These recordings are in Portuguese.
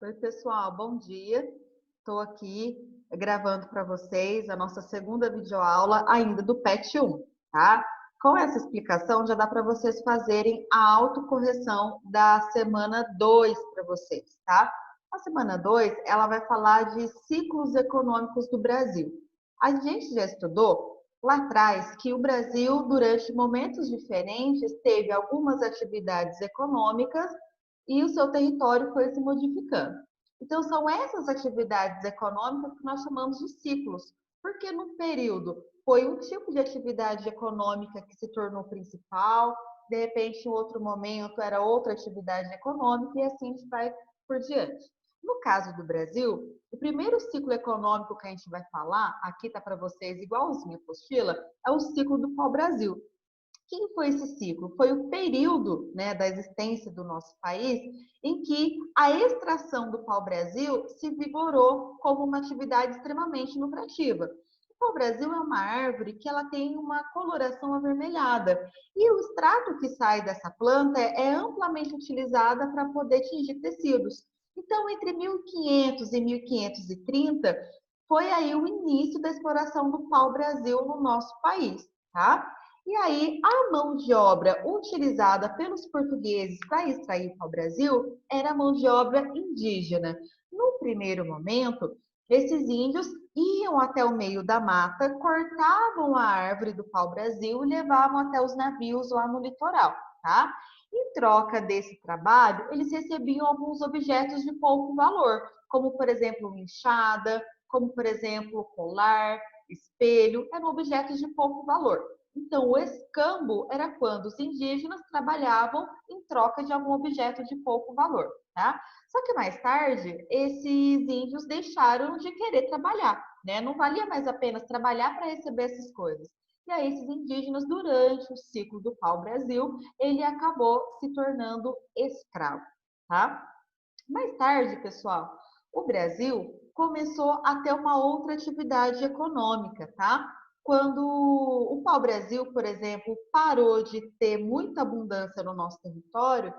Oi, pessoal, bom dia. Estou aqui gravando para vocês a nossa segunda videoaula ainda do PET 1, tá? Com essa explicação já dá para vocês fazerem a autocorreção da semana 2 para vocês, tá? A semana 2, ela vai falar de ciclos econômicos do Brasil. A gente já estudou lá atrás que o Brasil, durante momentos diferentes, teve algumas atividades econômicas e o seu território foi se modificando. Então, são essas atividades econômicas que nós chamamos de ciclos, porque no período foi um tipo de atividade econômica que se tornou principal, de repente, em outro momento, era outra atividade econômica, e assim a gente vai por diante. No caso do Brasil, o primeiro ciclo econômico que a gente vai falar, aqui está para vocês igualzinho a apostila, é o ciclo do pau-brasil. Que foi esse ciclo? Foi o período, né, da existência do nosso país em que a extração do pau-brasil se vigorou como uma atividade extremamente lucrativa. O pau-brasil é uma árvore que ela tem uma coloração avermelhada e o extrato que sai dessa planta é amplamente utilizada para poder tingir tecidos. Então, entre 1500 e 1530 foi aí o início da exploração do pau-brasil no nosso país, tá? E aí, a mão de obra utilizada pelos portugueses para extrair o pau-brasil era a mão de obra indígena. No primeiro momento, esses índios iam até o meio da mata, cortavam a árvore do pau-brasil e levavam até os navios lá no litoral, tá? Em troca desse trabalho, eles recebiam alguns objetos de pouco valor, como, por exemplo, uma enxada, como, por exemplo, colar, espelho, eram objetos de pouco valor. Então, o escambo era quando os indígenas trabalhavam em troca de algum objeto de pouco valor, tá? Só que mais tarde, esses índios deixaram de querer trabalhar, né? Não valia mais a pena trabalhar para receber essas coisas. E aí, esses indígenas, durante o ciclo do pau-brasil, ele acabou se tornando escravo, tá? Mais tarde, pessoal, o Brasil começou a ter uma outra atividade econômica, tá? Quando o pau-brasil, por exemplo, parou de ter muita abundância no nosso território,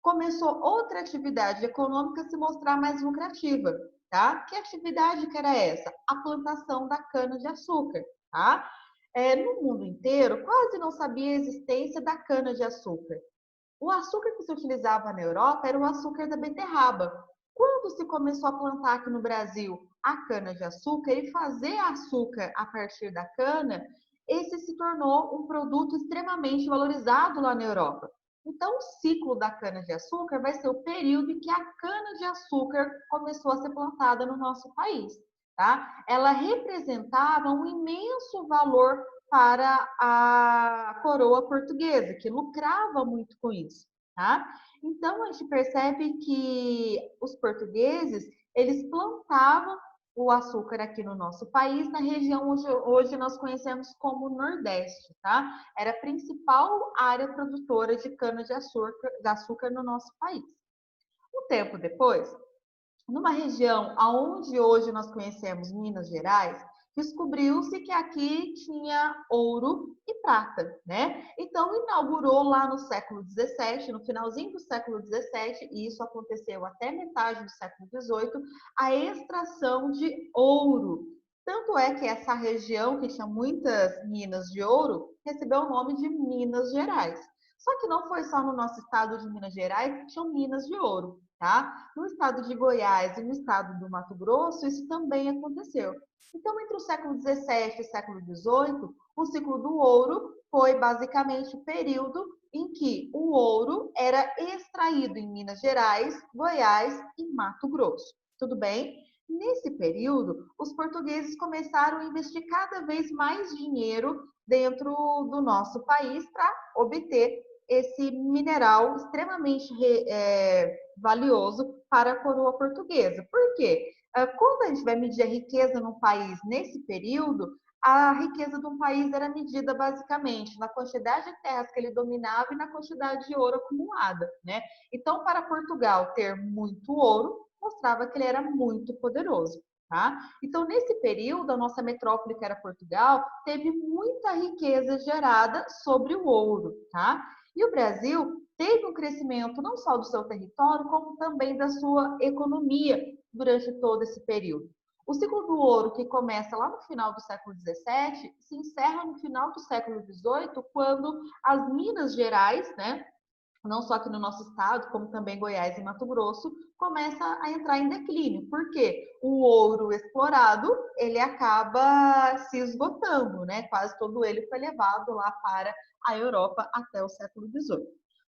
começou outra atividade econômica a se mostrar mais lucrativa, tá? Que atividade que era essa? A plantação da cana-de-açúcar, tá? No mundo inteiro, quase não sabia a existência da cana-de-açúcar. O açúcar que se utilizava na Europa era o açúcar da beterraba. Quando se começou a plantar aqui no Brasil a cana-de-açúcar e fazer açúcar a partir da cana, esse se tornou um produto extremamente valorizado lá na Europa. Então, o ciclo da cana-de-açúcar vai ser o período em que a cana-de-açúcar começou a ser plantada no nosso país. Tá? Ela representava um imenso valor para a coroa portuguesa, que lucrava muito com isso, tá? Então, a gente percebe que os portugueses, eles plantavam o açúcar aqui no nosso país, na região onde hoje nós conhecemos como Nordeste, tá? Era a principal área produtora de cana-de-açúcar no nosso país. Um tempo depois, numa região aonde hoje nós conhecemos Minas Gerais, descobriu-se que aqui tinha ouro e prata, né? Então inaugurou lá no século XVII, no finalzinho do século XVII, e isso aconteceu até metade do século XVIII, a extração de ouro. Tanto é que essa região, que tinha muitas minas de ouro, recebeu o nome de Minas Gerais. Só que não foi só no nosso estado de Minas Gerais que tinham minas de ouro, tá? No estado de Goiás e no estado do Mato Grosso, isso também aconteceu. Então, entre o século XVII e o século XVIII, o ciclo do ouro foi basicamente o período em que o ouro era extraído em Minas Gerais, Goiás e Mato Grosso. Tudo bem? Nesse período, os portugueses começaram a investir cada vez mais dinheiro dentro do nosso país para obter esse mineral extremamente valioso para a coroa portuguesa. Por quê? Quando a gente vai medir a riqueza num país nesse período, a riqueza de um país era medida basicamente na quantidade de terras que ele dominava e na quantidade de ouro acumulada, né? Então, para Portugal ter muito ouro, mostrava que ele era muito poderoso. Tá? Então, nesse período, a nossa metrópole, que era Portugal, teve muita riqueza gerada sobre o ouro. Tá? E o Brasil teve um crescimento não só do seu território, como também da sua economia durante todo esse período. O ciclo do ouro, que começa lá no final do século XVII, se encerra no final do século XVIII, quando as Minas Gerais, né, não só aqui no nosso estado, como também Goiás e Mato Grosso, começa a entrar em declínio, porque o ouro explorado, ele acaba se esgotando, né? Quase todo ele foi levado lá para a Europa até o século XVIII.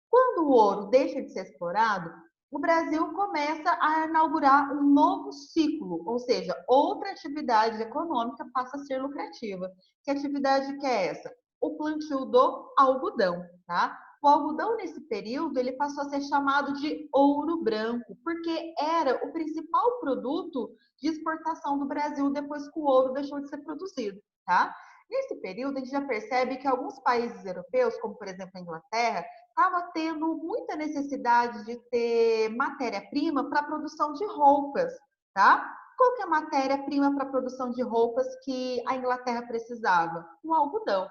Quando o ouro deixa de ser explorado, o Brasil começa a inaugurar um novo ciclo, ou seja, outra atividade econômica passa a ser lucrativa. Que atividade que é essa? O plantio do algodão, tá? O algodão, nesse período, ele passou a ser chamado de ouro branco, porque era o principal produto de exportação do Brasil depois que o ouro deixou de ser produzido, tá? Nesse período, a gente já percebe que alguns países europeus, como por exemplo a Inglaterra, estava tendo muita necessidade de ter matéria-prima para a produção de roupas, tá? Qual que é a matéria-prima para a produção de roupas que a Inglaterra precisava? O algodão.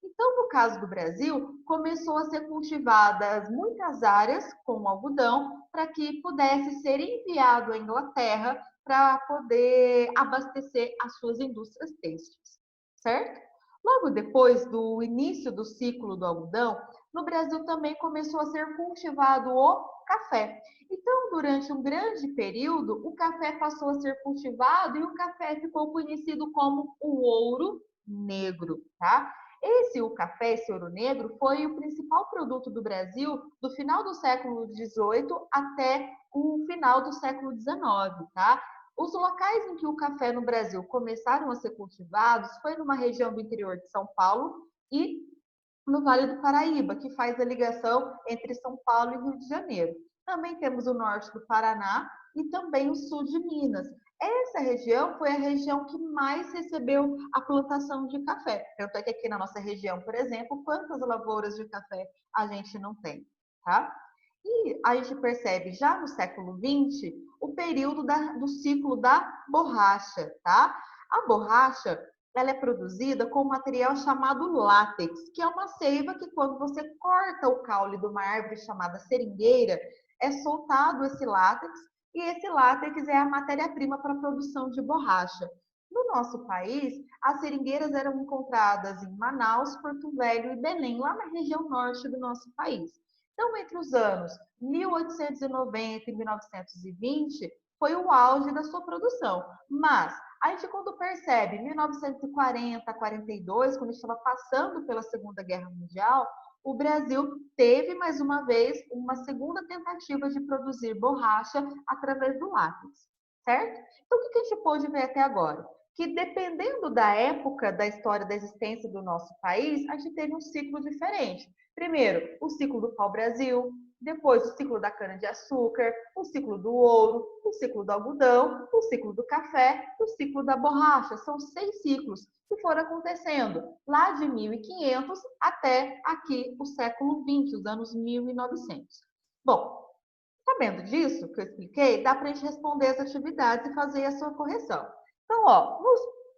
Então, no caso do Brasil, começou a ser cultivadas muitas áreas com algodão para que pudesse ser enviado à Inglaterra para poder abastecer as suas indústrias têxteis, certo? Logo depois do início do ciclo do algodão, no Brasil também começou a ser cultivado o café. Então, durante um grande período, o café passou a ser cultivado e o café ficou conhecido como o ouro negro, tá? O café, esse ouro negro, foi o principal produto do Brasil do final do século XVIII até o final do século XIX, tá? Os locais em que o café no Brasil começaram a ser cultivados foi numa região do interior de São Paulo e no Vale do Paraíba, que faz a ligação entre São Paulo e Rio de Janeiro. Também temos o norte do Paraná e também o sul de Minas. Essa região foi a região que mais recebeu a plantação de café. Tanto é que aqui na nossa região, por exemplo, quantas lavouras de café a gente não tem, tá? E a gente percebe já no século XX o período do ciclo da borracha, tá? A borracha, ela é produzida com um material chamado látex, que é uma seiva que quando você corta o caule de uma árvore chamada seringueira, é soltado esse látex, e esse látex é a matéria-prima para a produção de borracha. No nosso país, as seringueiras eram encontradas em Manaus, Porto Velho e Belém, lá na região norte do nosso país. Então, entre os anos 1890 e 1920, foi o auge da sua produção. Mas a gente, quando percebe, em 1940, 42, quando estava passando pela Segunda Guerra Mundial, o Brasil teve, mais uma vez, uma segunda tentativa de produzir borracha através do látex, certo? Então, o que a gente pôde ver até agora? Que dependendo da época da história da existência do nosso país, a gente teve um ciclo diferente. Primeiro, o ciclo do pau-brasil, depois o ciclo da cana-de-açúcar, o ciclo do ouro, o ciclo do algodão, o ciclo do café, o ciclo da borracha. São 6 ciclos que foram acontecendo lá de 1500 até aqui o século XX, os anos 1900. Bom, sabendo disso que eu expliquei, dá para a gente responder as atividades e fazer a sua correção. Então,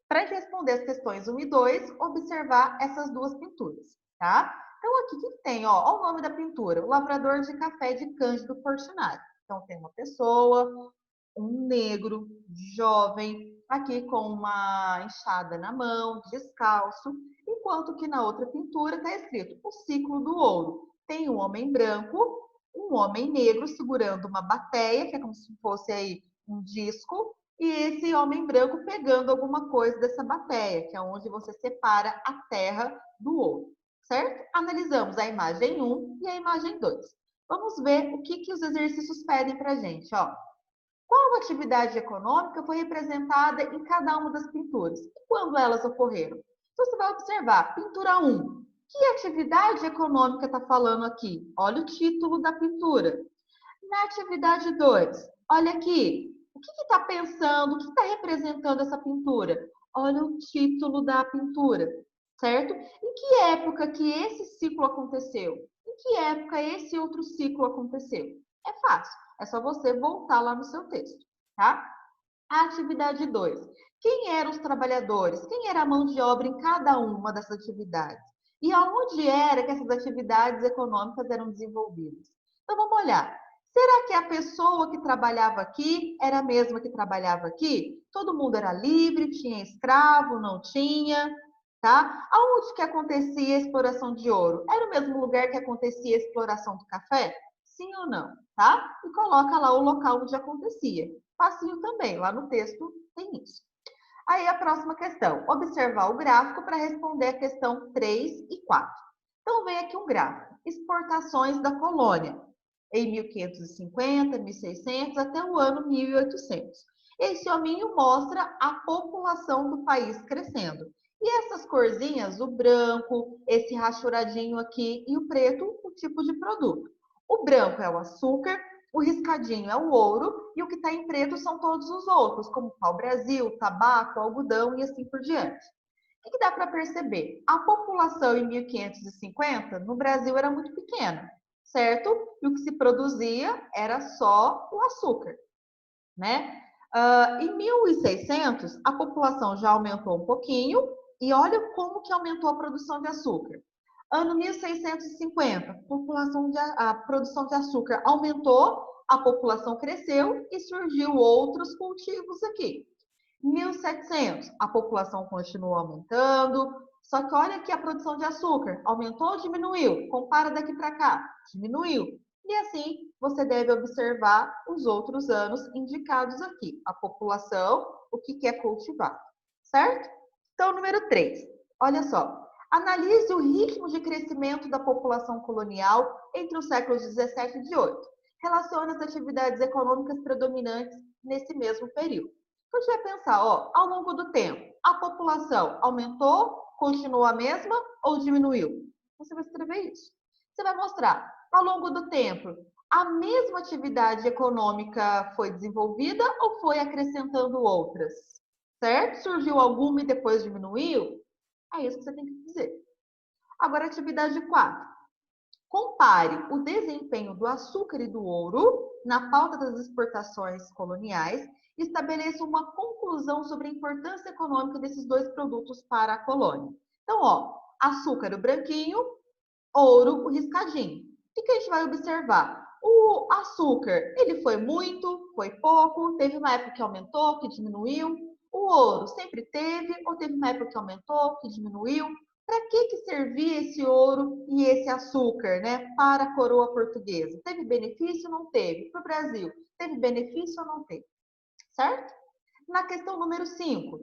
para a gente responder as questões 1 e 2, observar essas duas pinturas, tá? Então, aqui o que tem? Ó o nome da pintura, o lavrador de café de Cândido Portinari. Então, tem uma pessoa, um negro, jovem, aqui com uma enxada na mão, descalço, enquanto que na outra pintura está escrito o ciclo do ouro. Tem um homem branco, um homem negro segurando uma bateia, que é como se fosse aí um disco, e esse homem branco pegando alguma coisa dessa bateia, que é onde você separa a terra do ouro, certo? Analisamos a imagem 1 e a imagem 2. Vamos ver o que os exercícios pedem para a gente, ó. Qual atividade econômica foi representada em cada uma das pinturas? E quando elas ocorreram? Então, você vai observar, pintura 1. Que atividade econômica está falando aqui? Olha o título da pintura. Na atividade 2, olha aqui. O que está pensando? O que está representando essa pintura? Olha o título da pintura, certo? Em que época que esse ciclo aconteceu? Em que época esse outro ciclo aconteceu? É fácil. É só você voltar lá no seu texto, tá? A atividade 2. Quem eram os trabalhadores? Quem era a mão de obra em cada uma dessas atividades? e aonde era que essas atividades econômicas eram desenvolvidas. Então, vamos olhar. Será que a pessoa que trabalhava aqui era a mesma que trabalhava aqui? Todo mundo era livre, tinha escravo, não tinha, tá? Aonde que acontecia a exploração de ouro? Era o mesmo lugar que acontecia a exploração do café? Sim ou não, tá? E coloca lá o local onde acontecia. Facinho também, lá no texto tem isso. Aí a próxima questão, observar o gráfico para responder a questão 3 e 4. Então vem aqui um gráfico, exportações da colônia, em 1550, 1600 até o ano 1800. Esse hominho mostra a população do país crescendo. E essas corzinhas, o branco, esse rachuradinho aqui e o preto, o tipo de produto. O branco é o açúcar, o riscadinho é o ouro e o que está em preto são todos os outros, como pau-brasil, tabaco, algodão e assim por diante. O que dá para perceber? A população em 1550 no Brasil era muito pequena, certo? E o que se produzia era só o açúcar, né? Em 1600, a população já aumentou um pouquinho e olha como que aumentou a produção de açúcar. Ano 1650, a produção de açúcar aumentou, a população cresceu e surgiu outros cultivos aqui. 1700, a população continuou aumentando, só que olha aqui a produção de açúcar, aumentou ou diminuiu? Compara daqui para cá, diminuiu. E assim, você deve observar os outros anos indicados aqui, a população, o que é cultivado, certo? Então, número 3, olha só. Analise o ritmo de crescimento da população colonial entre os séculos 17 e 18. Relacione as atividades econômicas predominantes nesse mesmo período. Então, a gente vai pensar, ó, ao longo do tempo, a população aumentou, continuou a mesma ou diminuiu? Você vai escrever isso. Você vai mostrar, ao longo do tempo, a mesma atividade econômica foi desenvolvida ou foi acrescentando outras? Certo? Surgiu alguma e depois diminuiu? É isso que você tem que dizer. Agora, atividade 4. Compare o desempenho do açúcar e do ouro na pauta das exportações coloniais e estabeleça uma conclusão sobre a importância econômica desses dois produtos para a colônia. Então, ó, açúcar, o branquinho, ouro, o riscadinho. O que a gente vai observar? O açúcar, ele foi muito, foi pouco, teve uma época que aumentou, que diminuiu. O ouro sempre teve, ou teve uma época que aumentou, que diminuiu. Para que servia esse ouro e esse açúcar, né, para a coroa portuguesa? Teve benefício ou não teve? Para o Brasil, teve benefício ou não teve? Certo? Na questão número 5,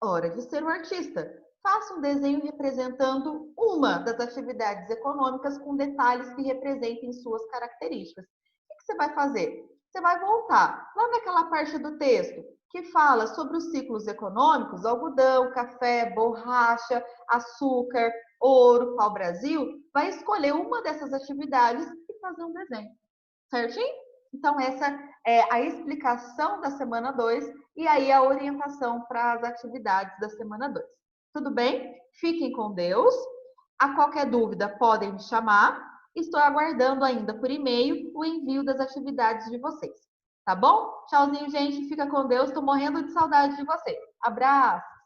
hora de ser um artista. Faça um desenho representando uma das atividades econômicas com detalhes que representem suas características. O que você vai fazer? Você vai voltar lá naquela parte do texto que fala sobre os ciclos econômicos, algodão, café, borracha, açúcar, ouro, pau-brasil, vai escolher uma dessas atividades e fazer um desenho. Certinho? Então, essa é a explicação da semana 2 e aí a orientação para as atividades da semana 2. Tudo bem? Fiquem com Deus. A qualquer dúvida, podem me chamar. Estou aguardando ainda por e-mail o envio das atividades de vocês. Tá bom? Tchauzinho, gente. Fica com Deus. Estou morrendo de saudade de vocês. Abraço!